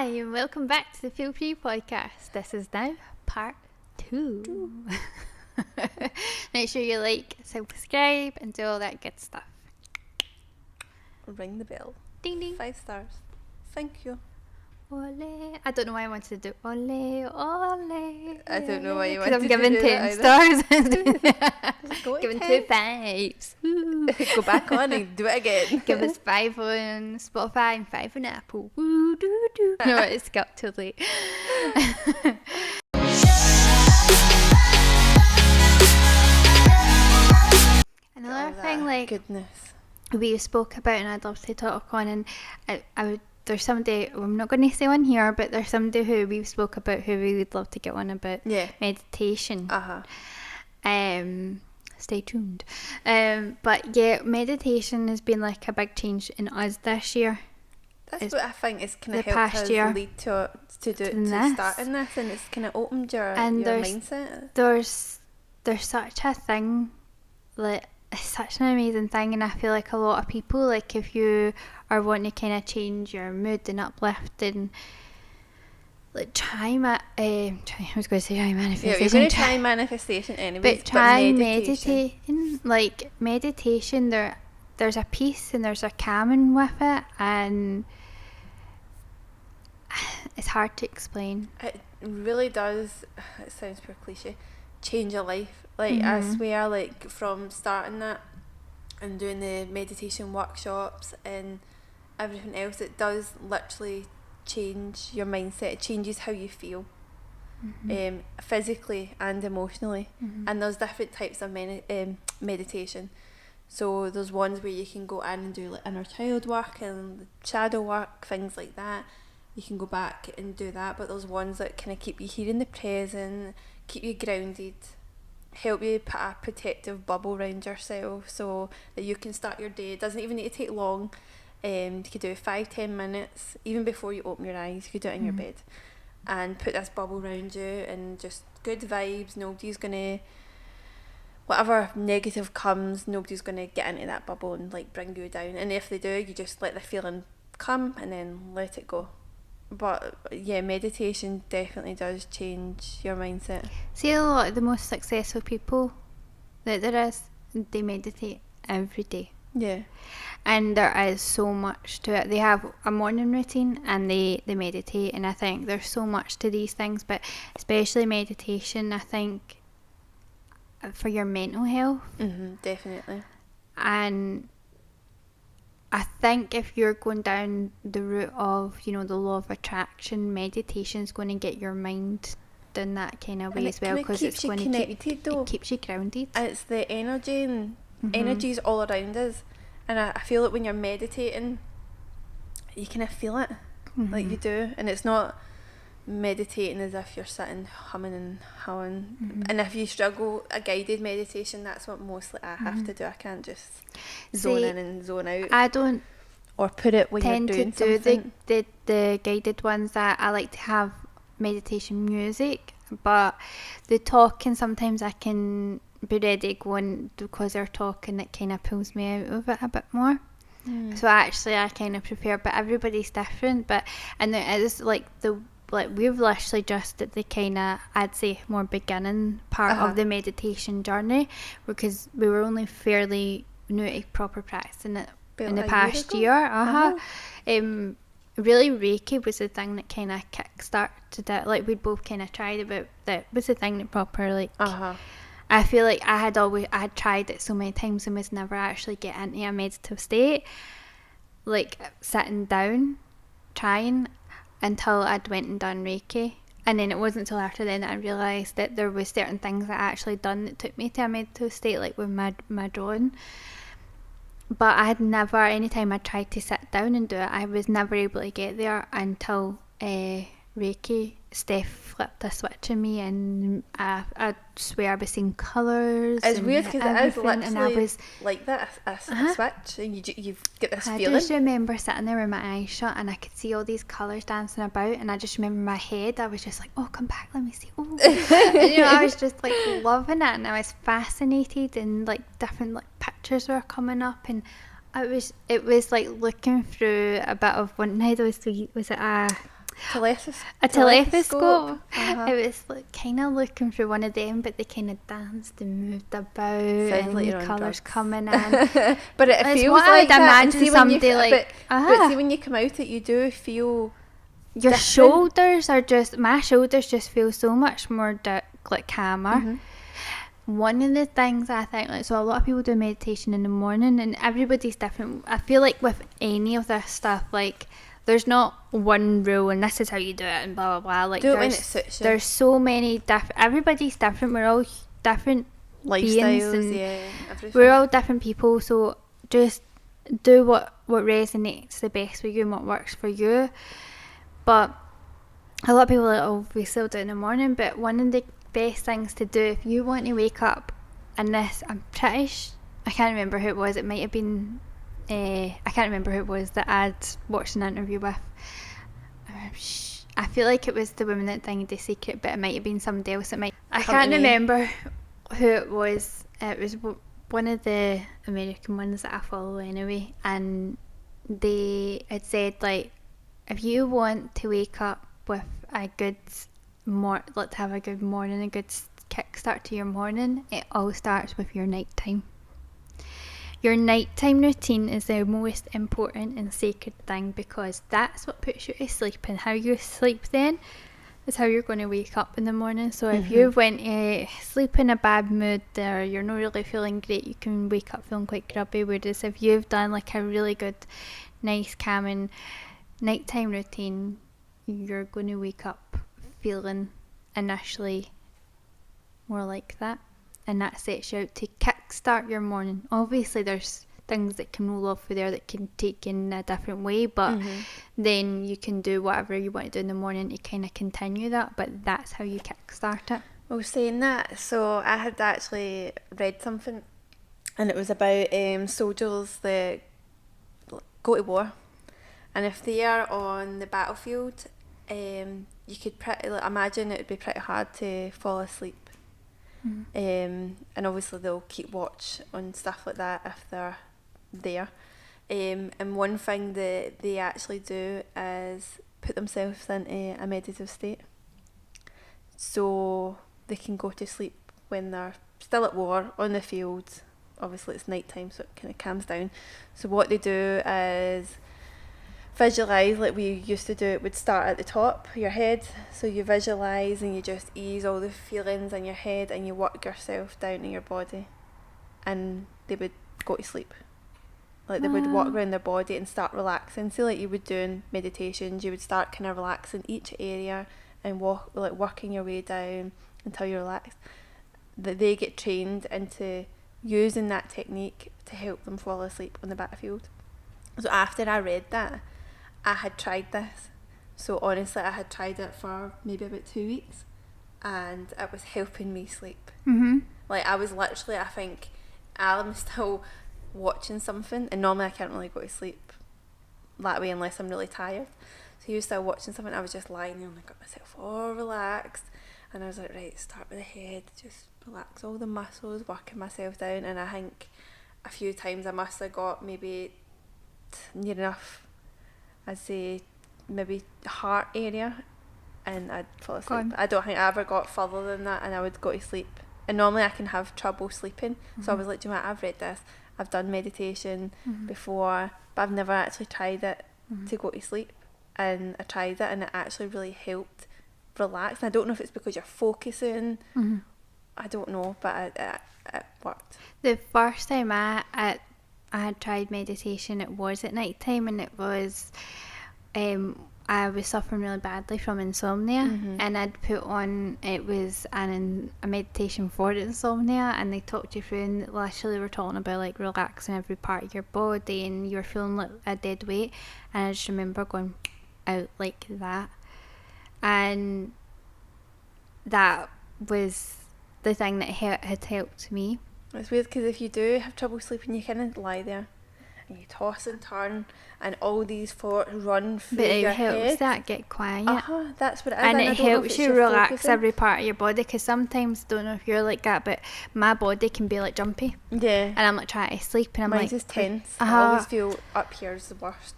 and welcome back to the Feel Free podcast. This is now part 2. Make sure you like, subscribe, and do all that good stuff. Ring the bell. Ding ding. 5 stars. Thank you. Ole. I don't know why I wanted to do ole, ole. I don't know why you wanted I'm to giving do 10 that stars. Go Giving 10. 2 5s. Go back on and do it again. Give us 5 on Spotify and 5 on Apple. Woo, doo, doo. No, it's got too late. Another thing, like, goodness. we spoke about, and I'd love to talk on, and I would. There's somebody, I'm not going to say on here, but there's somebody who we spoke about who we would love to get on about meditation. Stay tuned. But yeah, meditation has been like a big change in us this year. That's what I think is kind of the helped past us year lead to start in this, and it's kind of opened your mindset. There's such a thing, like, it's such an amazing thing, and I feel like a lot of people, like, if you are wanting to kind of change your mood and uplift and like I was going to say try manifestation. Yeah, you're going to try manifestation anyway. But try meditating. Like meditation, there's a peace and there's a calming with it, and it's hard to explain. It really does. It sounds pretty cliche. Change your life. Like, I swear, like, from starting that and doing the meditation workshops and everything else, it does literally change your mindset. It changes how you feel, physically and emotionally. And there's different types of meditation. So there's ones where you can go in and do like inner child work and shadow work, things like that. You can go back and do that. But there's ones that kind of keep you here in the present, keep you grounded, help you put a protective bubble around yourself so that you can start your day. It doesn't even need to take long. You could do 5-10 minutes even before you open your eyes. You could do it in your bed and put this bubble around you, and just good vibes. Nobody's gonna, whatever negative comes, nobody's gonna get into that bubble and like bring you down. And if they do, you just let the feeling come and then let it go. But yeah, meditation definitely does change your mindset. See, a lot of the most successful people that there is, they meditate every day. Yeah. And there is so much to it. They have a morning routine and they meditate, and I think there's so much to these things, but especially meditation, I think, for your mental health. Definitely. And I think if you're going down the route of, the law of attraction, meditation is going to get your mind down that kind of way as well, because it's going to keeps you grounded. And it's the energy, and energy's all around us. And I feel like when you're meditating, you kind of feel it, like you do. And it's not meditating as if you're sitting humming and hawing. And if you struggle, a guided meditation, that's what mostly I have to do. I can't just zone in and zone out. I don't or put it when you're doing something. the guided ones. That I like to have meditation music, but the talking, sometimes I can be ready going because they're talking, it kind of pulls me out of it a bit more. So actually I kind of prefer, but everybody's different. And there is we've literally just at the kind of, I'd say, more beginning part of the meditation journey, because we were only fairly new to proper practicing it in the past year. Really, Reiki was the thing that kind of kick-started it. Like, we'd both kind of tried it, but that was the thing that proper, I feel like I had tried it so many times and was never actually get into a meditative state, like sitting down, trying, until I'd went and done Reiki. And then it wasn't until after then that I realised that there was certain things that I actually done that took me to a meditative state, like with my drawing. But I had never, anytime I tried to sit down and do it, I was never able to get there until Reiki. Steph flipped a switch in me, and I swear I was seeing colours. It's weird because it is literally, and I was like that, a switch, and you get this feeling. I just remember sitting there with my eyes shut, and I could see all these colours dancing about, and I just remember in my head, I was just like, oh, come back, let me see. Oh. And, I was just like loving it, and I was fascinated, and like different like pictures were coming up, and it was like looking through a bit of one night. Was it a A telescope. It was like kind of looking through one of them, but they kind of danced and moved about, and like the colours coming in. But it it's feels what like I would that. imagine somebody like. But see, when you come out it, you do feel your different. shoulders are just. My shoulders just feel so much more like calmer. Mm-hmm. One of the things I think, like, so a lot of people do meditation in the morning, and everybody's different. I feel like with any of this stuff, like, there's not one rule and this is how you do it and blah blah blah. Like, do it when it suits you. There's so many different. Everybody's different. We're all different lifestyles, beings, and everything. we're all different people. So just do what resonates the best with you and what works for you. But a lot of people are like, oh, we still do it in the morning. But one of the best things to do if you want to wake up, and this, I'm pretty I can't remember who it was. It might have been. I can't remember who it was that I'd watched an interview with. I feel like it was the woman that did The Secret, but it might have been somebody else. I can't remember who it was. It was one of the American ones that I follow anyway, and they had said, like, if you want to wake up with a good to have a good morning, a good kickstart to your morning, it all starts with your nighttime. Your nighttime routine is the most important and sacred thing, because that's what puts you to sleep, and how you sleep then is how you're going to wake up in the morning. So if you went to sleep in a bad mood or you're not really feeling great, you can wake up feeling quite grubby. Whereas if you've done like a really good, nice, calming nighttime routine, you're going to wake up feeling initially more like that. And that sets you out to kickstart your morning. Obviously, there's things that can roll off of there that can take you in a different way, but then you can do whatever you want to do in the morning to kind of continue that. But that's how you kickstart it. Well, saying that, so I had actually read something, and it was about soldiers that go to war, and if they are on the battlefield, you could imagine it would be pretty hard to fall asleep. And obviously they'll keep watch on stuff like that if they're there. And one thing that they actually do is put themselves into a meditative state, so they can go to sleep when they're still at war on the field. Obviously it's night time, so it kind of calms down. So what they do is visualise, like we used to do. It would start at the top of your head, so you visualise and you just ease all the feelings in your head, and you work yourself down to your body, and they would go to sleep. Like they would walk around their body and start relaxing. So like you would do in meditations, you would start kind of relaxing each area and working your way down until you're relaxed. That they get trained into using that technique to help them fall asleep on the battlefield. So after I read that, I had tried this. So honestly, I had tried it for maybe about 2 weeks, and it was helping me sleep. Like I was literally, I think I'm still watching something, and normally I can't really go to sleep that way unless I'm really tired. So he was still watching something, I was just lying there and I got myself all relaxed, and I was like, right, start with the head, just relax all the muscles, working myself down. And I think a few times I must have got maybe near enough, I'd say maybe heart area, and I'd fall asleep. I don't think I ever got further than that, and I would go to sleep. And normally I can have trouble sleeping, so I was like, do you know what, I've read this, I've done meditation before, but I've never actually tried it to go to sleep. And I tried it, and it actually really helped relax. And I don't know if it's because you're focusing, I don't know, but it worked. The first time I had tried meditation, it was at night time, and it was I was suffering really badly from insomnia, and I'd put on, it was a meditation for insomnia, and they talked you through, and literally were talking about like relaxing every part of your body, and you were feeling like a dead weight, and I just remember going out like that, and that was the thing that had helped me. It's weird because if you do have trouble sleeping, you kind of lie there and you toss and turn, and all these thoughts run through your head. But it helps that get quiet. That's what it is. And it helps you relax every part of your body, because sometimes, don't know if you're like that, but my body can be like jumpy. Yeah. And I'm like trying to sleep, and I'm Mine's like... is tense. I always feel up here is the worst,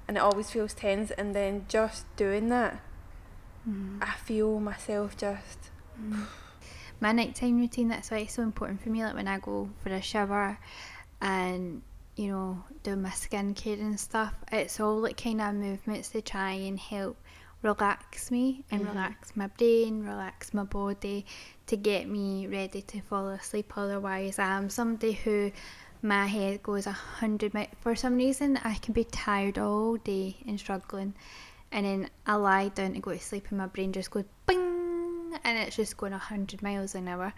and it always feels tense, and then just doing that I feel myself just... My nighttime routine, that's why it's so important for me. Like when I go for a shower and, you know, do my skincare and stuff, it's all like kind of movements to try and help relax me and relax my brain, relax my body, to get me ready to fall asleep. Otherwise, I'm somebody who my head goes 100 miles. For some reason, I can be tired all day and struggling, and then I lie down to go to sleep and my brain just goes bing, and it's just going 100 miles an hour.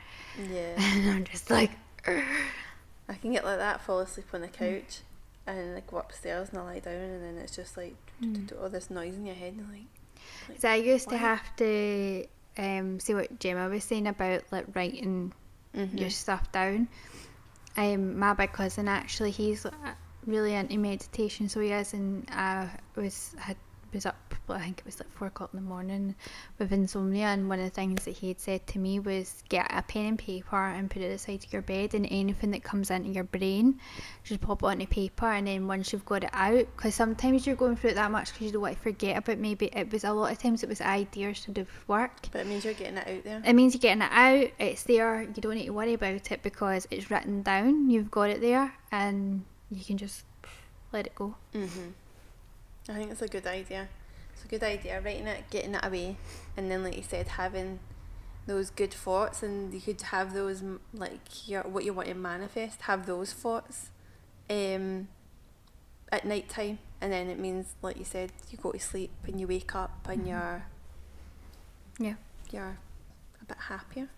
Yeah. And I'm just like... I can get like that, fall asleep on the couch and like go upstairs and I lie down, and then it's just like all this noise in your head, and like So I used to have to see what Gemma was saying about like writing your stuff down. My big cousin, actually, he's really into meditation, so he is, and I was up, I think it was like 4 o'clock in the morning with insomnia, and one of the things that he had said to me was get a pen and paper and put it aside of your bed, and anything that comes into your brain, just pop it onto paper, and then once you've got it out, because sometimes you're going through it that much because you don't want to forget about, maybe it was a lot of times it was ideas to do with work, but it means you're getting it out there. It means you're getting it out, it's there, you don't need to worry about it because it's written down, you've got it there, and you can just let it go. I think it's a good idea. It's a good idea, writing it, getting it away, and then like you said, having those good thoughts, and you could have those like what you want to manifest, have those thoughts at night time, and then it means, like you said, you go to sleep and you wake up and you're a bit happier.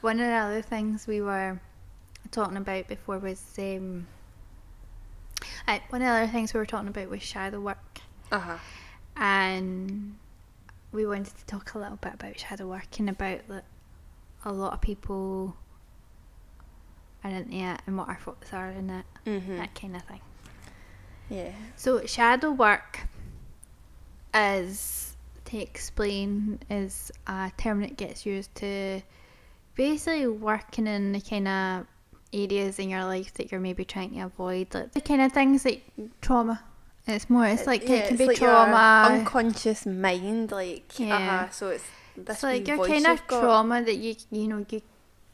One of the other things we were talking about before was shadow work. And we wanted to talk a little bit about shadow work and about that a lot of people are into it and what our thoughts are in it, that kind of thing. Yeah. So shadow work is, to explain, is a term that gets used to basically working in the kind of areas in your life that you're maybe trying to avoid, like the kind of things like trauma. It's like it can be like trauma, your unconscious mind, like so it's this it's like your voice kind of got. trauma that you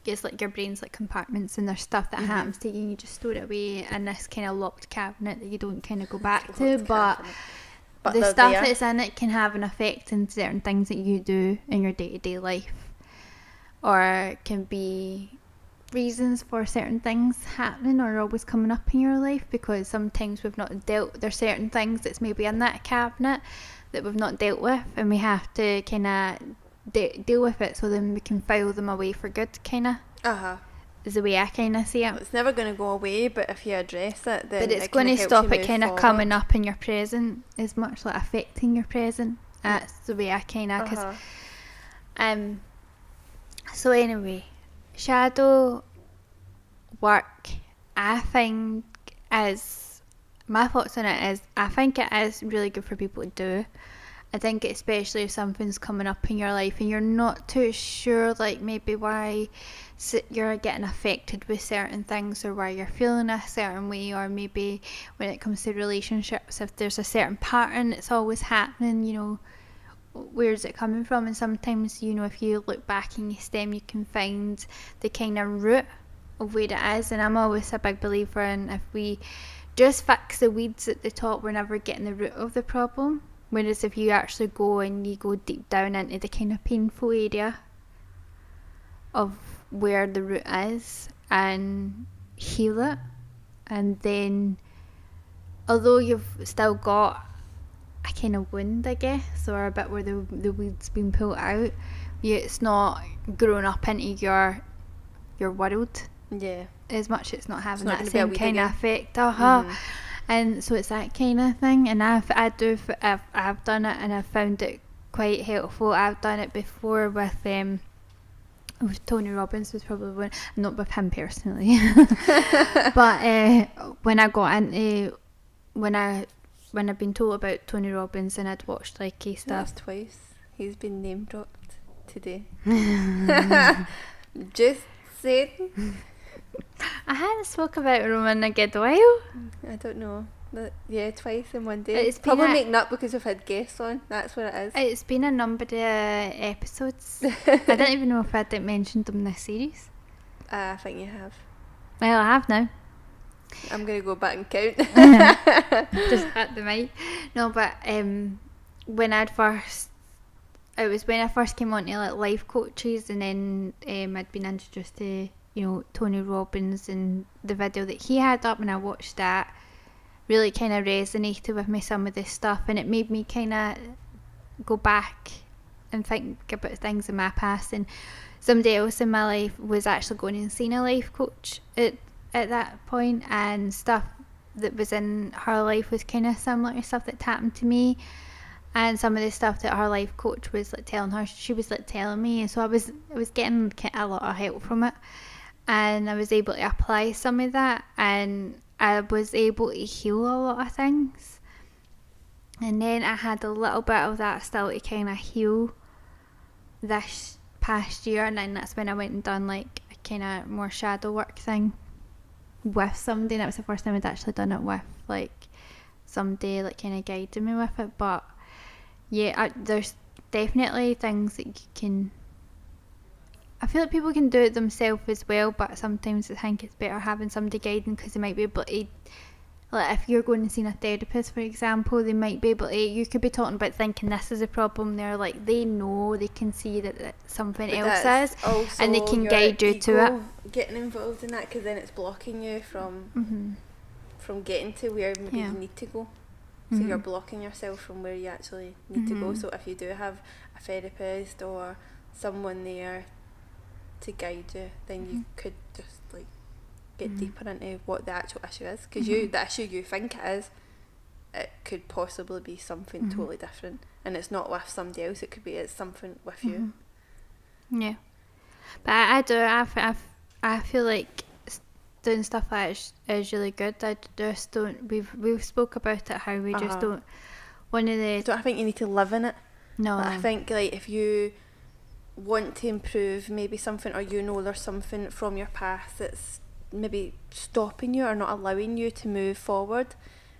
it's like your brain's like compartments, and there's stuff that happens to you and you just store it away in this kind of locked cabinet that you don't kind of go back to, but the stuff that's in it can have an effect in certain things that you do in your day-to-day life, or can be reasons for certain things happening or always coming up in your life, because sometimes we've not there's certain things that's maybe in that cabinet that we've not dealt with, and we have to kind of deal with it, so then we can file them away for good, kind of is the way I kind of see it. Well, it's never going to go away, but if you address it, then but it's going to stop it kind of coming up in your present as much, like affecting your present. That's the way I kind of so anyway, shadow work, I think, is, my thoughts on it is, I think it is really good for people to do. I think especially if something's coming up in your life and you're not too sure, like maybe why you're getting affected with certain things, or why you're feeling a certain way, or maybe when it comes to relationships, if there's a certain pattern that's always happening, you know, where's it coming from? And sometimes, you know, if you look back in your stem, you can find the kind of root of where it is. And I'm always a big believer in, if we just fix the weeds at the top, we're never getting the root of the problem. Whereas if you actually go and you go deep down into the kind of painful area of where the root is and heal it, and then although you've still got a kind of wound, I guess, or a bit where the weed's been pulled out, it's not growing up into your world. Yeah. As much, it's not having that same kind of effect. And so it's that kind of thing. And I've done it, and I've found it quite helpful. I've done it before with Tony Robbins was probably one, not with him personally, but when I got into when I've been told about Tony Robbins and I'd watched like his stuff. That's twice. He's been name dropped today. Just saying. I hadn't spoke about him in a good while. I don't know. Twice in one day. It's probably making up because we've had guests on. That's what it is. It's been a number of episodes. I don't even know if I didn't mention them in this series. I think you have. Well, I have now. I'm going to go back and count. Just at the mic. No, but when I first came on to like life coaches, and then I'd been introduced to, you know, Tony Robbins and the video that he had up, and I watched that. Really kind of resonated with me, some of this stuff, and it made me kind of go back and think about things in my past. And somebody else in my life was actually going and seeing a life coach at that point, and stuff that was in her life was kind of similar to stuff that happened to me. And some of the stuff that her life coach was like telling her, she was like telling me, and so I was getting a lot of help from it, and I was able to apply some of that, and I was able to heal a lot of things. And then I had a little bit of that still to kind of heal this past year, and then that's when I went and done like a kind of more shadow work thing with somebody. That was the first time I'd actually done it with like somebody like kind of guiding me with it. But yeah, there's definitely things that you can, I feel like people can do it themselves as well, but sometimes I think it's better having somebody guiding, because they might be able to, like if you're going and seeing a therapist, for example, they might be able to, you could be talking about thinking this is a problem, they're like, they know, they can see that something but else is, and they can guide you to it. Getting involved in that, because then it's blocking you from getting to where maybe you need to go. So you're blocking yourself from where you actually need to go. So if you do have a therapist or someone there to guide you, then you could just like get deeper into what the actual issue is, because the issue you think it is, it could possibly be something totally different, and it's not with somebody else, it's something with you. Yeah, but I feel like doing stuff like that is really good. I just don't, we've spoke about it, how we just don't, I think you need to live in it. No, but I think like if you want to improve maybe something, or you know there's something from your past that's maybe stopping you or not allowing you to move forward,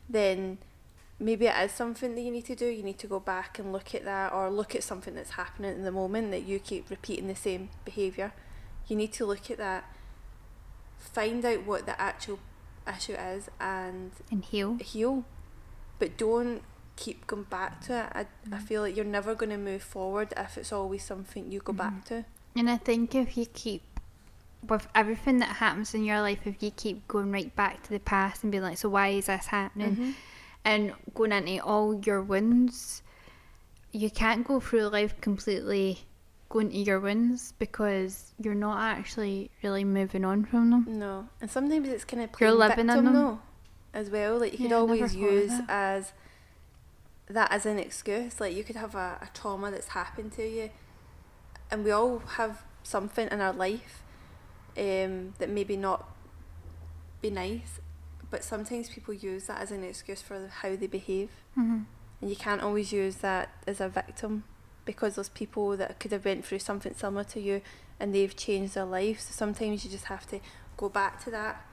then maybe it is something that you need to do. You need to go back and look at that, or look at something that's happening in the moment that you keep repeating the same behaviour. You need to look at that, find out what the actual issue is, and heal, but don't keep going back to it. I feel like you're never going to move forward if it's always something you go back to. And I think if you keep, with everything that happens in your life, if you keep going right back to the past and being like, so why is this happening, and going into all your wounds, you can't go through life completely going to your wounds, because you're not actually really moving on from them. No, and sometimes it's kind of playing victim though as well. Like you could always use as that as an excuse. Like you could have a trauma that's happened to you, and we all have something in our life that maybe not be nice, but sometimes people use that as an excuse for how they behave, and you can't always use that as a victim, because there's people that could have went through something similar to you and they've changed their life. So sometimes you just have to go back to that,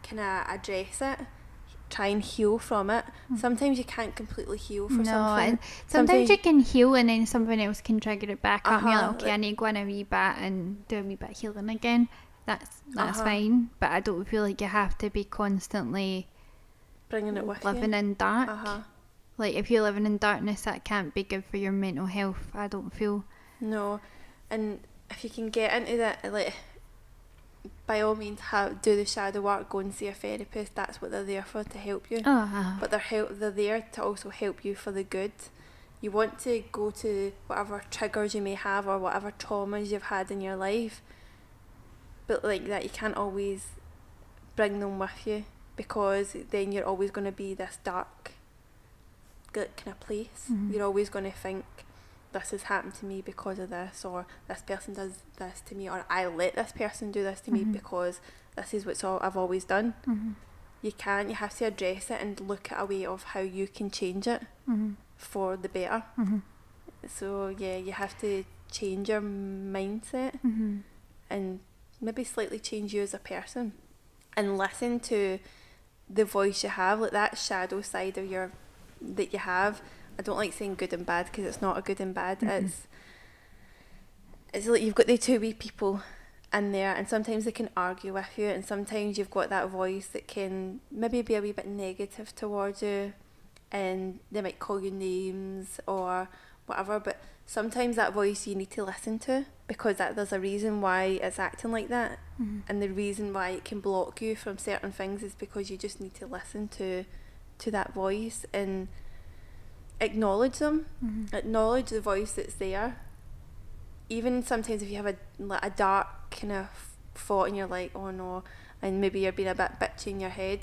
kind of address it, try and heal from it. Sometimes you can't completely heal for something. And sometimes you can heal and then something else can trigger it back up. You're like, okay, I need to go in a wee bit and do a wee bit of healing again. That's fine, but I don't feel like you have to be constantly bringing it with living in dark. Like if you're living in darkness, that can't be good for your mental health, I don't feel. No, and if you can get into that, like by all means do the shadow work, go and see a therapist. That's what they're there for, to help you. But they're there to also help you for the good. You want to go to whatever triggers you may have or whatever traumas you've had in your life, but like that, you can't always bring them with you, because then you're always going to be this dark kind of place. You're always going to think, this has happened to me because of this, or this person does this to me, or I let this person do this to me because this is what's all I've always done. You have to address it and look at a way of how you can change it for the better. So yeah, you have to change your mindset and maybe slightly change you as a person, and listen to the voice you have, like that shadow side of that you have. I don't like saying good and bad because it's not a good and bad. Mm-hmm. It's like you've got the two wee people in there, and sometimes they can argue with you, and sometimes you've got that voice that can maybe be a wee bit negative towards you, and they might call you names or whatever, but sometimes that voice you need to listen to, because there's a reason why it's acting like that. Mm-hmm. And the reason why it can block you from certain things is because you just need to listen to that voice and acknowledge them. Mm-hmm. Acknowledge the voice that's there. Even sometimes if you have a dark kind of thought and you're like, oh no, and maybe you're being a bit bitchy in your head,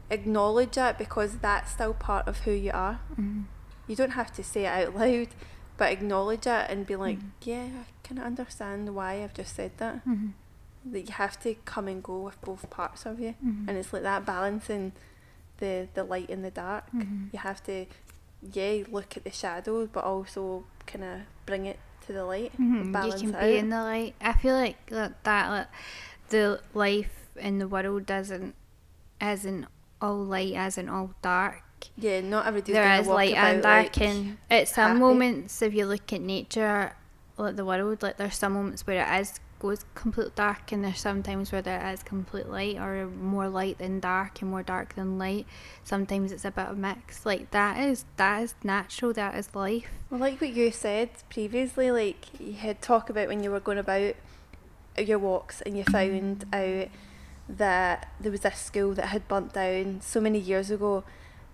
acknowledge it, because that's still part of who you are. Mm-hmm. You don't have to say it out loud, but acknowledge it and be like, mm-hmm. yeah, I kind of understand why I've just said that. Mm-hmm. That you have to come and go with both parts of you. Mm-hmm. And it's like that balancing the light and the dark. Mm-hmm. You have to, look at the shadows, but also kind of bring it to the light. Mm-hmm. Balance you can it be out. in the light. I feel like the life in the world isn't all light, isn't all dark. Yeah, not every day there is light and dark, like, and at some moments, if you look at nature, like the world, like there's some moments where it goes complete dark, and there's sometimes where there is complete light, or more light than dark and more dark than light. Sometimes it's a bit of mix. Like that is natural. That is life. Well, like what you said previously, like you had talk about when you were going about your walks and you found out that there was this school that had burnt down so many years ago.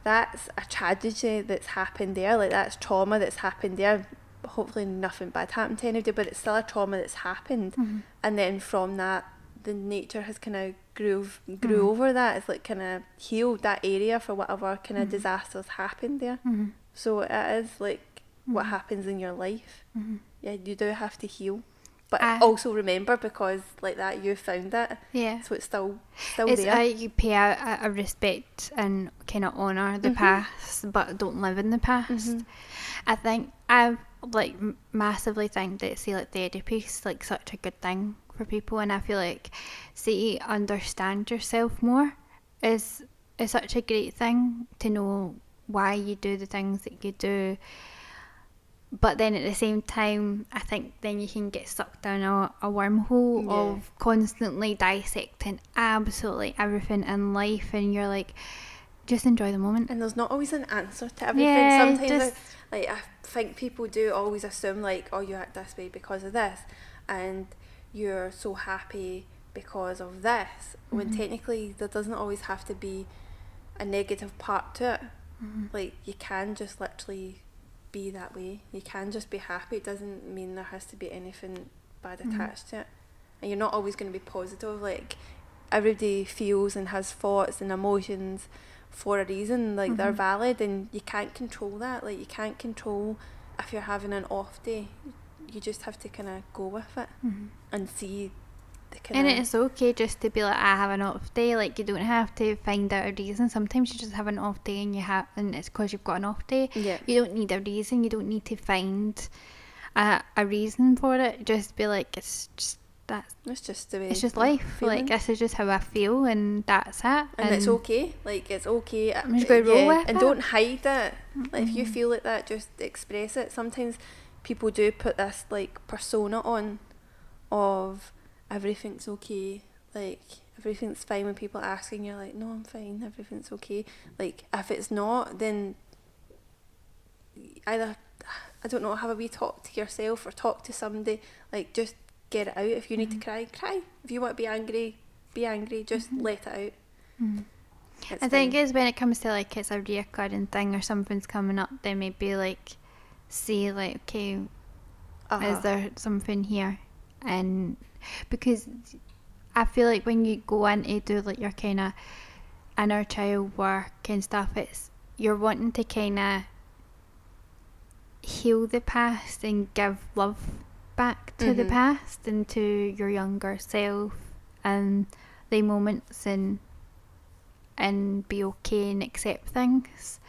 That's a tragedy that's happened there. Like that's trauma that's happened there. Hopefully nothing bad happened to anybody, but it's still a trauma that's happened. Mm-hmm. And then from that, the nature has kind of grew mm-hmm. over that. It's like kind of healed that area for whatever kind of mm-hmm. disasters happened there. Mm-hmm. So it is like mm-hmm. what happens in your life. Mm-hmm. Yeah, you do have to heal. But also remember, because like that you found it. Yeah. So it's still there. You pay a respect and kind of honour the mm-hmm. past, but don't live in the past. Mm-hmm. I think I massively think that therapy is like such a good thing for people, and I feel like understand yourself more is such a great thing, to know why you do the things that you do. But then at the same time, I think then you can get sucked down a wormhole of constantly dissecting absolutely everything in life, and you're like, just enjoy the moment. And there's not always an answer to everything. Sometimes I think people do always assume like, oh, you act this way because of this, and you're so happy because of this, mm-hmm. when technically there doesn't always have to be a negative part to it. Mm-hmm. Like you can just literally be that way. You can just be happy. It doesn't mean there has to be anything bad attached to it. And you're not always going to be positive. Like everybody feels and has thoughts and emotions for a reason. Like mm-hmm. they're valid, and you can't control that. Like you can't control if you're having an off day. You just have to kind of go with it mm-hmm. and see the kind And it's okay just to be like, I have an off day. Like you don't have to find out a reason. Sometimes you just have an off day, and it's because you've got an off day. Yeah. You don't need a reason. You don't need to find a reason for it. Just be like, it's just the way. It's just life. Feeling. Like this is just how I feel, and that's it. And it's okay. Like it's okay. I'm just going to roll with and it. Don't hide it. Mm-hmm. Like if you feel like that, just express it. Sometimes people do put this like persona on of everything's okay, like everything's fine. When people are asking, you're like, no, I'm fine, everything's okay. Like if it's not, then either, I don't know, have a wee talk to yourself or talk to somebody. Like just get it out. If you need to cry, if you want to be angry, just mm-hmm. let it out. Mm-hmm. I think it's when it comes to like it's a reoccurring thing or something's coming up, then maybe like see like, okay, is there something here? And because I feel like when you go in to do like your kind of inner child work and stuff, it's you're wanting to kind of heal the past and give love back to mm-hmm. the past and to your younger self, and the moments and be okay and accept things.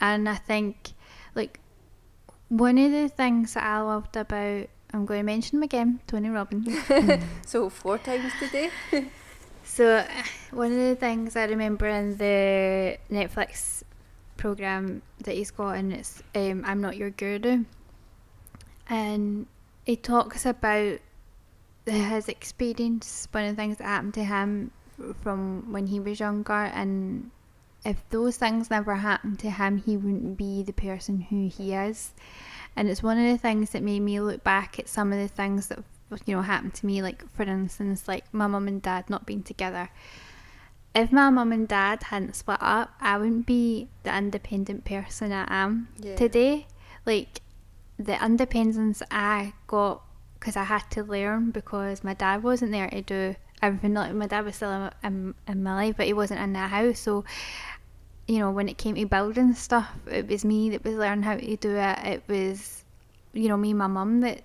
And I think like one of the things that I loved about, I'm going to mention him again, Tony Robbins. So 4 times today. So one of the things I remember in the Netflix program that he's got, and it's I'm Not Your Guru, and he talks about his experience, one of the things that happened to him from when he was younger, and if those things never happened to him, he wouldn't be the person who he is. And it's one of the things that made me look back at some of the things that, you know, happened to me. Like, for instance, like my mum and dad not being together. If my mum and dad hadn't split up, I wouldn't be the independent person I am today. Like, the independence I got because I had to learn, because my dad wasn't there to do everything. Like, my dad was still in my life, but he wasn't in that house. So, you know, when it came to building stuff, it was me that was learning how to do it. It was, you know, me and my mum that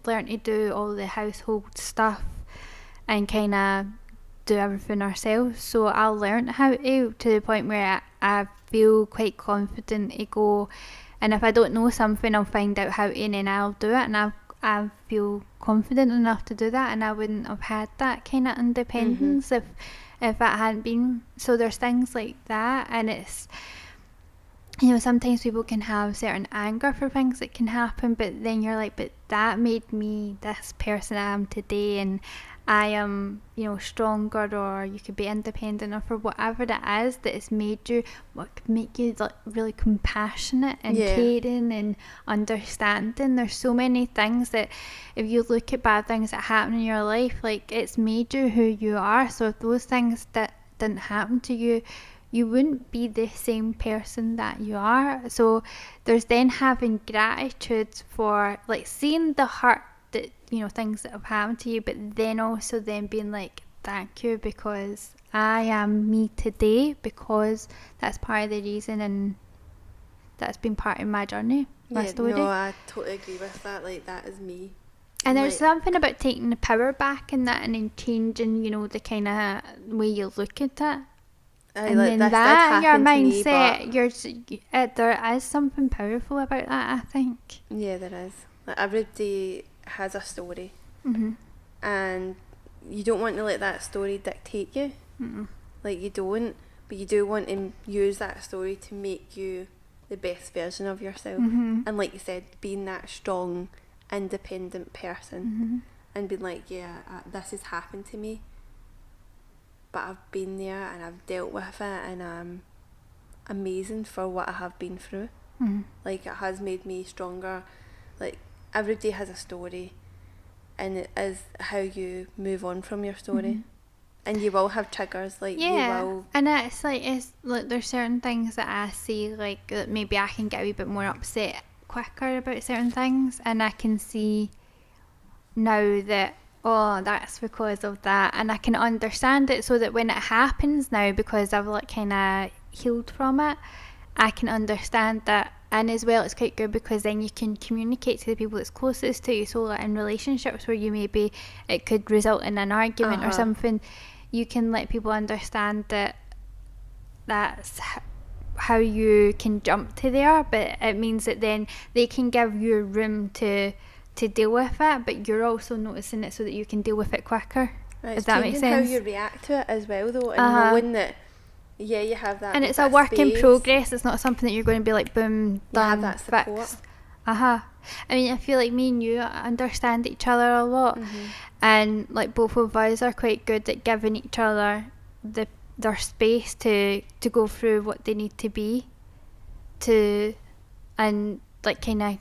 learned to do all the household stuff and kind of do everything ourselves. So I learned how to the point where I feel quite confident to go, and if I don't know something, I'll find out how to, and then I'll do it, and I feel confident enough to do that, and I wouldn't have had that kind of independence if it hadn't been. So there's things like that, and it's, you know, sometimes people can have certain anger for things that can happen, but then you're like, but that made me this person I am today, and I am, you know, stronger, or you could be independent, or for whatever it is that has made you, what could make you like really compassionate and caring and understanding. There's so many things that, if you look at bad things that happen in your life, like, it's made you who you are. So if those things that didn't happen to you, you wouldn't be the same person that you are. So there's then having gratitude for, like, seeing the hurt that, you know, things that have happened to you, but then also then being like, thank you, because I am me today, because that's part of the reason, and that's been part of my journey, my story. No, I totally agree with that. Like, that is me. And there's something about taking the power back in that, and then changing, you know, the kind of way you look at it. And then that, your mindset, there is something powerful about that, I think. Yeah, there is. Like, everybody has a story, and you don't want to let that story dictate you. Like, you don't, but you do want to use that story to make you the best version of yourself. And like you said, being that strong, independent person, and being like, this has happened to me, but I've been there and I've dealt with it, and I'm amazing for what I have been through. Like, it has made me stronger. Like, everybody has a story, and it is how you move on from your story. And you will have triggers, like, you will. And it's like there's certain things that I see, like, that maybe I can get a wee bit more upset quicker about certain things, and I can see now that, oh, that's because of that, and I can understand it, so that when it happens now, because I've like kind of healed from it, I can understand that. And as well, it's quite good because then you can communicate to the people that's closest to you. So like in relationships where you maybe it could result in an argument or something, you can let people understand that that's how you can jump to there, but it means that then they can give you room to deal with it, but you're also noticing it so that you can deal with it quicker. Right, if that makes sense. How you react to it as well, though, and knowing that you have that, and it's a work in progress. It's not something that you're going to be like, boom, done, that support. Fixed. I mean, I feel like me and you understand each other a lot, and like both of us are quite good at giving each other their space to go through what they need to be, and like kind of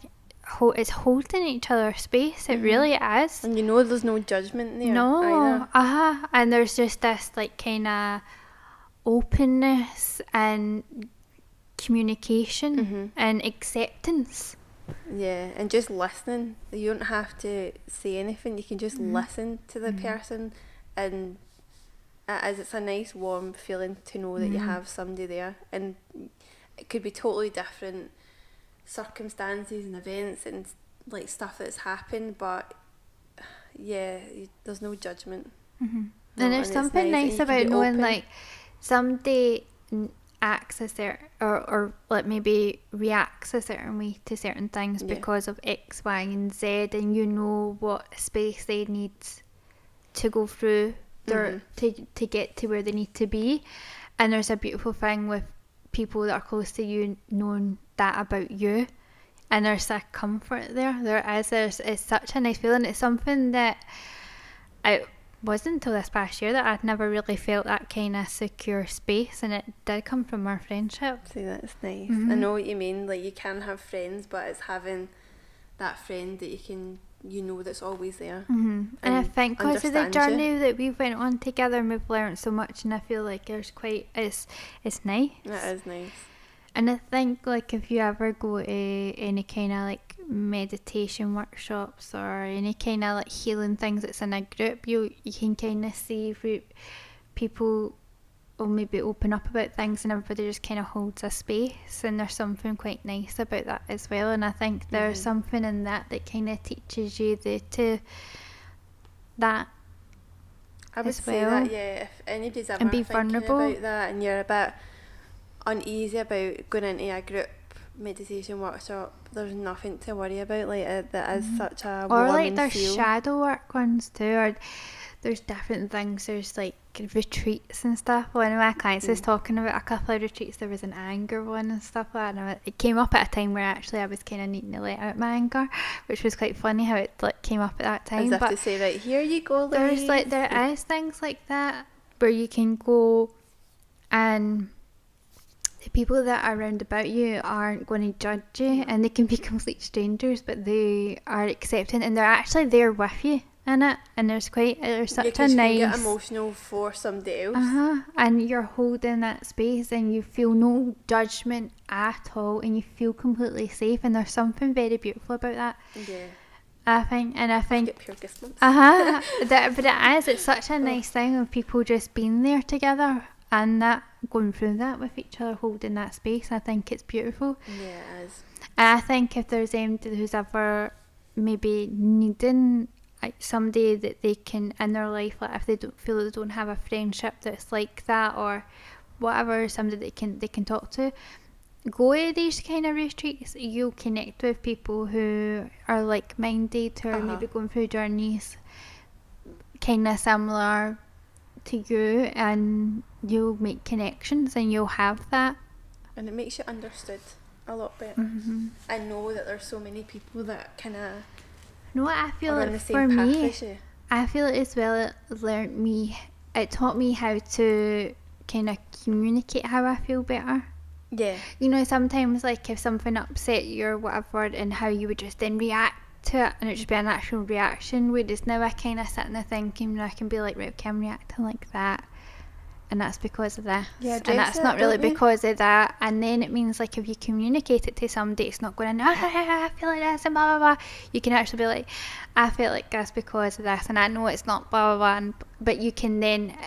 it's holding each other's space. It really is. And you know, there's no judgment there. No, either. And there's just this like kind of openness and communication and acceptance. Yeah, and just listening. You don't have to say anything. You can just listen to the person, and it's a nice warm feeling to know that you have somebody there. And it could be totally different circumstances and events and like stuff that's happened, but there's no judgment. And there's something nice about knowing like somebody acts a certain or like maybe reacts a certain way to certain things because of X, Y and Z, and you know what space they need to go through they're to get to where they need to be. And there's a beautiful thing with people that are close to you knowing that about you, and there's a comfort it's such a nice feeling. It's something that it wasn't until this past year that I'd never really felt that kind of secure space, and it did come from our friendship. See, that's nice. I know what you mean, like you can have friends, but it's having that friend that you know that's always there. And I think because of the journey that we've went on together, and we've learned so much, and I feel like it's nice. It is nice. And I think like if you ever go to any kind of like meditation workshops or any kind of like healing things that's in a group, you can kind of see if people will maybe open up about things, and everybody just kind of holds a space, and there's something quite nice about that as well. And I think there's something in that kind of teaches you that I would say that, yeah, if anybody's ever thinking vulnerable about that and you're a bit uneasy about going into a group meditation workshop, there's nothing to worry about. Like that is such a warm, or like there's shadow work ones too, or there's different things. There's like retreats and stuff. One of my clients was talking about a couple of retreats. There was an anger one and stuff like that, and it came up at a time where actually I was kind of needing to let out my anger, which was quite funny how it like came up at that time. As if to say, right, here you go, ladies. There is things like that where you can go, and the people that are around about you aren't going to judge you, and they can be complete strangers, but they are accepting, and they're actually there with you in it. And there's such a nice, you get emotional for somebody else, and you're holding that space, and you feel no judgment at all, and you feel completely safe, and there's something very beautiful about that. I think get pure goosebumps. But it's such a nice thing of people just being there together and that going through that with each other, holding that space. I think it's beautiful. Yeah, it is. And I think if there's anybody who's ever maybe needing like somebody that they can in their life, like if they don't feel they don't have a friendship that's like that or whatever, somebody that they can talk to, go to these kind of retreats. You'll connect with people who are like-minded, who are maybe going through journeys kind of similar to you, and you'll make connections and you'll have that, and it makes you understood a lot better. I know that there's so many people that kind of I feel like for me, I feel as well it taught me how to kind of communicate how I feel better. Yeah, you know, sometimes like if something upset you or whatever, and how you would just then react to it, and it just be a natural reaction. Whereas now I kind of sit in the thinking, and I can be like, right, okay, I'm reacting like that, and that's because of this, and that's not really because of that. And then it means like if you communicate it to somebody, it's not going, I feel like this and blah blah blah. You can actually be like, I feel like that's because of this, and I know it's not blah blah blah, but you can then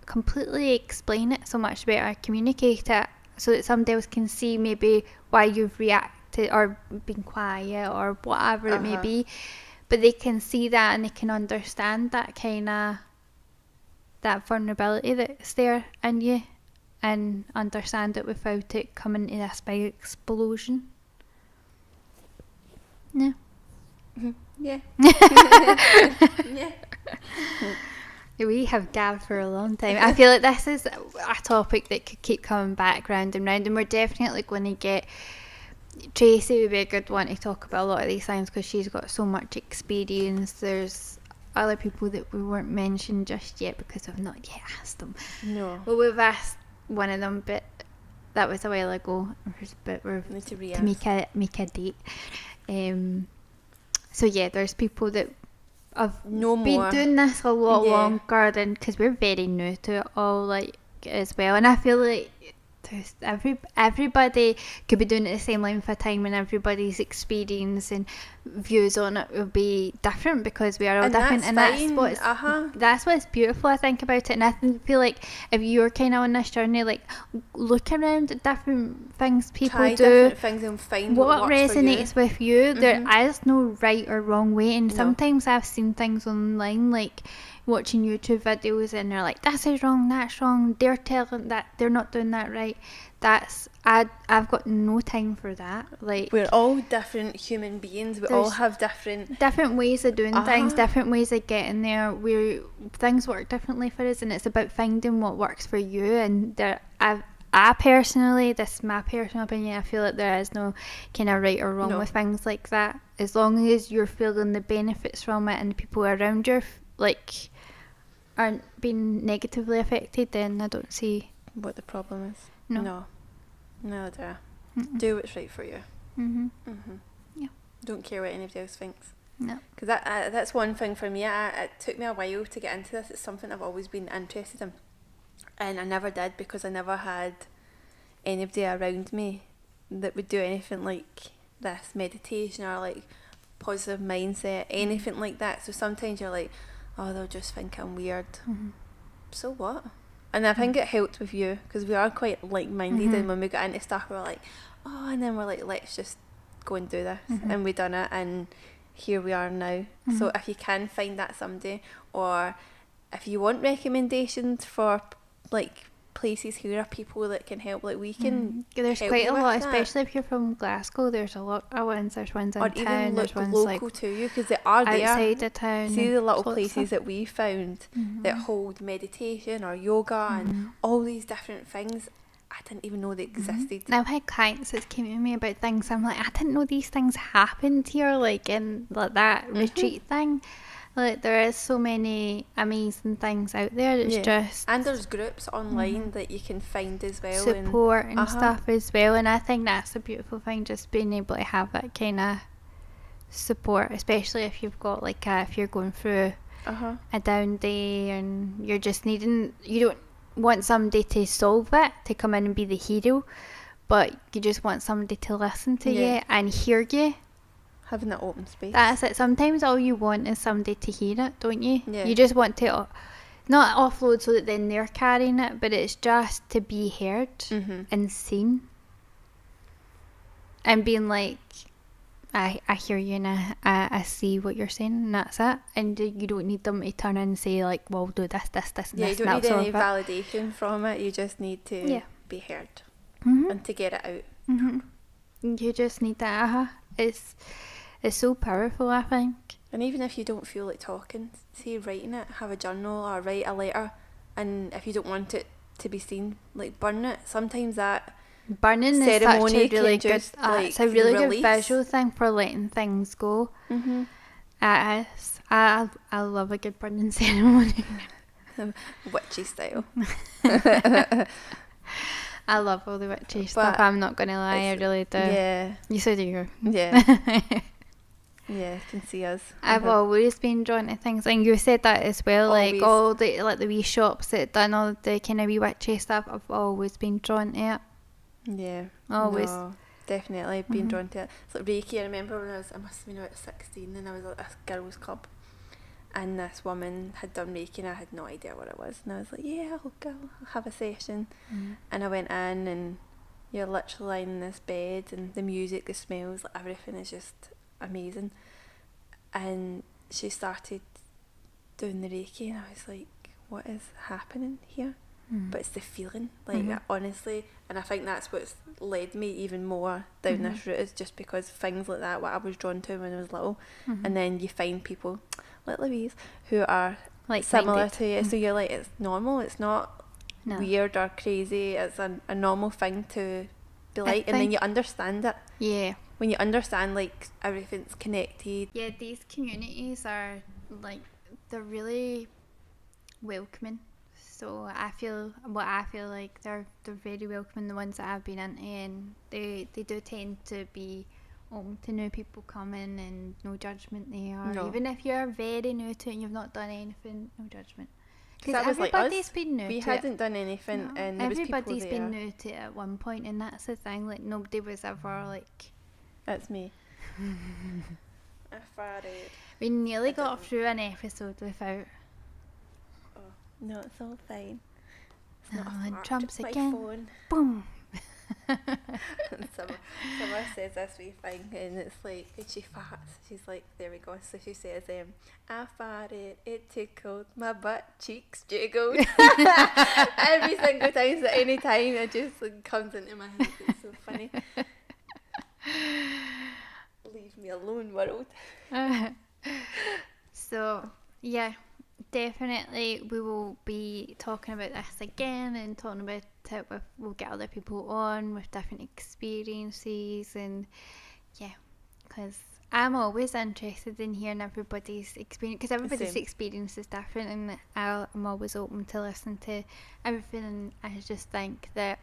completely explain it so much better, communicate it so that somebody else can see maybe why you've reacted or been quiet or whatever it may be, but they can see that and they can understand that kind of that vulnerability that's there in you, and understand it without it coming to this big explosion. Yeah. Yeah. Yeah. We have gabbed for a long time. I feel like this is a topic that could keep coming back round and round, and we're definitely going to get Tracy would be a good one to talk about a lot of these things because she's got so much experience. There's other people that we weren't mentioned just yet because we've not yet asked them. No. Well, we've asked one of them, but that was a while ago. But we're to make a date. So yeah, there's people that have been doing this a lot longer than, because we're very new to it all, like as well. And I feel like everybody could be doing it the same length of time, and everybody's experience and views on it will be different because we are all different, and that's what's beautiful, I think, about it. And I feel like if you're kind of on this journey, like look around at different things people do, different things, and find what resonates with you. There is no right or wrong way, and sometimes I've seen things online like watching YouTube videos and they're like, this is wrong, that's wrong, they're telling that they're not doing that right. I've got no time for that. Like, we're all different human beings. We all have different ways of doing things, different ways of getting there. Things work differently for us, and it's about finding what works for you. And I personally, this is my personal opinion, I feel like there is no kind of right or wrong with things like that. As long as you're feeling the benefits from it and the people around you like aren't being negatively affected, then I don't see what the problem is. No, do what's right for you. Yeah. Don't care what anybody else thinks. No. Because that's one thing for me. It took me a while to get into this. It's something I've always been interested in, and I never did because I never had anybody around me that would do anything like this, meditation or like positive mindset, anything like that. So sometimes you're like, oh, they'll just think I'm weird. So what? And I think it helped with you because we are quite like-minded, and when we got into stuff we were like, oh, and then we're like, let's just go and do this, and we done it, and here we are now. So if you can find that someday, or if you want recommendations for like places, here are people that can help, like we can there's help quite a lot, that. especially if you're from Glasgow. There's a lot of ones. There's ones in or town, even there's ones local like to you, because they are there outside the town. See the little places that we found that hold meditation or yoga and all these different things. I didn't even know they existed. Now I've had clients that came to me about things, I'm like, I didn't know these things happened here, like in like that retreat thing. Like, there is so many amazing things out there. It's just, and there's groups online that you can find as well, support and stuff as well. And I think that's a beautiful thing, just being able to have that kind of support, especially if you've got like if you're going through a down day and you're just you don't want somebody to solve it, to come in and be the hero, but you just want somebody to listen to you and hear you. Having that open space. That's it. Sometimes all you want is somebody to hear it, don't you? Yeah. You just want to not offload so that then they're carrying it, but it's just to be heard and seen. And being like, I hear you and I see what you're saying, and that's it. And you don't need them to turn in and say like, well, do this, and this, and you this. don't need any validation from it. You just need to be heard and to get it out. You just need that. It's so powerful, I think. And even if you don't feel like talking, say writing it, have a journal or write a letter, and if you don't want it to be seen, like burn it. Sometimes that burning ceremony is such a really good, just, it's a really release. good visual thing for letting things go. It is. I love a good burning ceremony. Witchy style. I love all the witchy stuff, I'm not going to lie, I really do. Yeah. You so do you. Yeah. Yeah, you can see us. I've always been drawn to things, and you said that as well. Always. Like all the the wee shops that done all the kind of wee witchy stuff. I've always been drawn to it. Yeah, always. No, definitely been drawn to it. It's like Reiki. I remember when I must have been about 16, and I was at a girls' club, and this woman had done Reiki, and I had no idea what it was, and I was like, yeah, I'll have a session, and I went in, and you're literally lying in this bed, and the music, the smells, like everything is just amazing. And she started doing the Reiki, and I was like, what is happening here? But it's the feeling, like honestly, and I think that's what's led me even more down this route, is just because things like that, what I was drawn to when I was little, and then you find people like Louise who are like similar to you, so you're like, it's normal, it's not weird or crazy, it's a normal thing to be like, and then you understand it. Yeah. When you understand, like, everything's connected. Yeah, these communities are, like, they're really welcoming. So I feel like they're very welcoming, the ones that I've been into, and they do tend to be open to new people coming, and no judgment there. No. Even if you're very new to it and you've not done anything, no judgment. Because everybody's been new to it. We hadn't done anything, and there was people there. Everybody's been new to it at one point, and that's the thing. Like, nobody was ever like... That's me. I farted. We nearly got through an episode without... Oh, no, it's all fine. It's not a fart. Trumps my again. phone. Boom. And Summer says this wee thing, and it's like, and she farts. She's like, there we go. So she says, I farted, it tickled, my butt cheeks jiggled. Every single time, so any time, it just like, comes into my head. It's so funny. Leave me alone, world. So, yeah, definitely we will be talking about this again and talking about it we'll get other people on with different experiences, and yeah, because I'm always interested in hearing everybody's experience, because everybody's experience is different, and I'm always open to listen to everything. And I just think that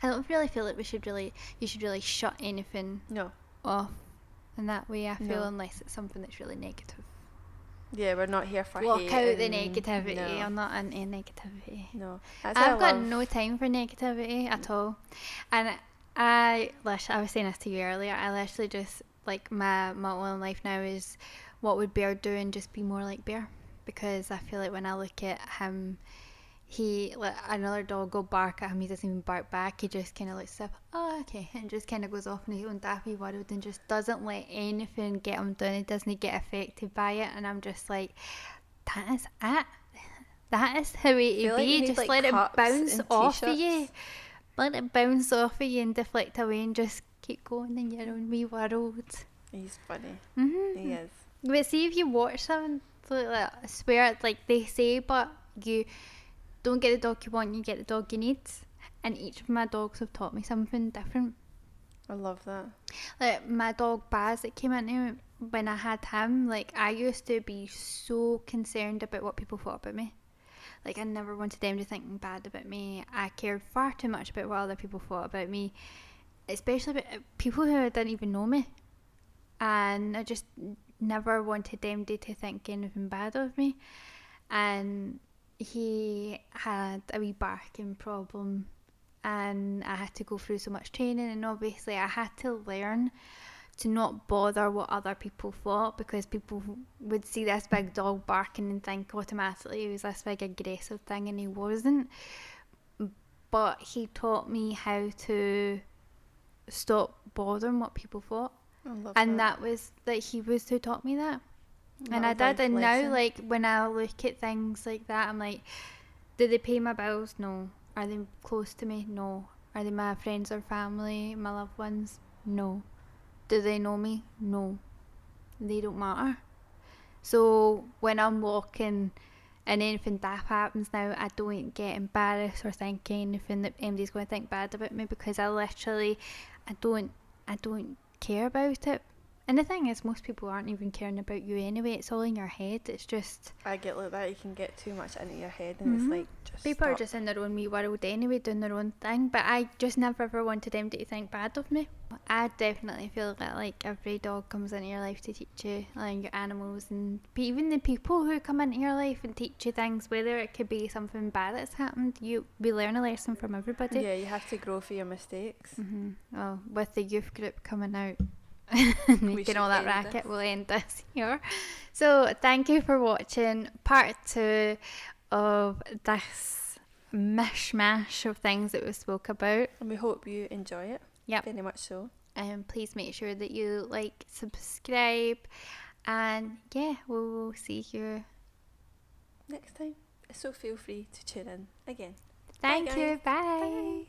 I don't really feel like you should really shut anything off in that way. I feel unless it's something that's really negative. Yeah, we're not here for Walk hate out the negativity. No. I'm not into negativity. No, I've got no time for negativity at all. And I was saying this to you earlier, I literally just, like, my motto in life now is, what would Bear do, and just be more like Bear. Because I feel like when I look at him, he let another dog go bark at him, he doesn't even bark back, he just kind of looks up, oh okay, and just kind of goes off in his own daffy world and just doesn't let anything get him down. He doesn't get affected by it, and I'm just like, that is how it be. Just let it bounce off of you, and deflect away and just keep going in your own wee world. He's funny. He is. But see, if you watch something like that, I swear, like they say, but you don't get the dog you want, you get the dog you need. And each of my dogs have taught me something different. I love that. Like my dog Baz that came into when I had him, like I used to be so concerned about what people thought about me. Like I never wanted them to think bad about me. I cared far too much about what other people thought about me, especially about people who didn't even know me. And I just never wanted them to think anything bad of me. And he had a wee barking problem, and I had to go through so much training, and obviously I had to learn to not bother what other people thought, because people would see this big dog barking and think automatically he was this big aggressive thing, and he wasn't. But he taught me how to stop bothering what people thought. And that was like, he was who taught me that. And I did, and now, like, when I look at things like that, I'm like, do they pay my bills? No. Are they close to me? No. Are they my friends or family, my loved ones? No. Do they know me? No. They don't matter. So when I'm walking and anything daft happens now, I don't get embarrassed or think anything that anybody's going to think bad about me, because I don't care about it. And the thing is, most people aren't even caring about you anyway. It's all in your head. It's just... I get like that. You can get too much into your head, and it's like, just people are just in their own wee world anyway, doing their own thing. But I just never ever wanted them to think bad of me. I definitely feel that, like, every dog comes into your life to teach you, like, your animals, and even the people who come into your life and teach you things, whether it could be something bad that's happened, we learn a lesson from everybody. Yeah, you have to grow for your mistakes. Well, with the youth group coming out, making all that racket, we'll end this here. So thank you for watching part 2 of this mishmash of things that we spoke about, and we hope you enjoy it. Yep, very much so. Please make sure that you like, subscribe, and yeah, we'll see you next time. So feel free to tune in again. Thank you. Bye.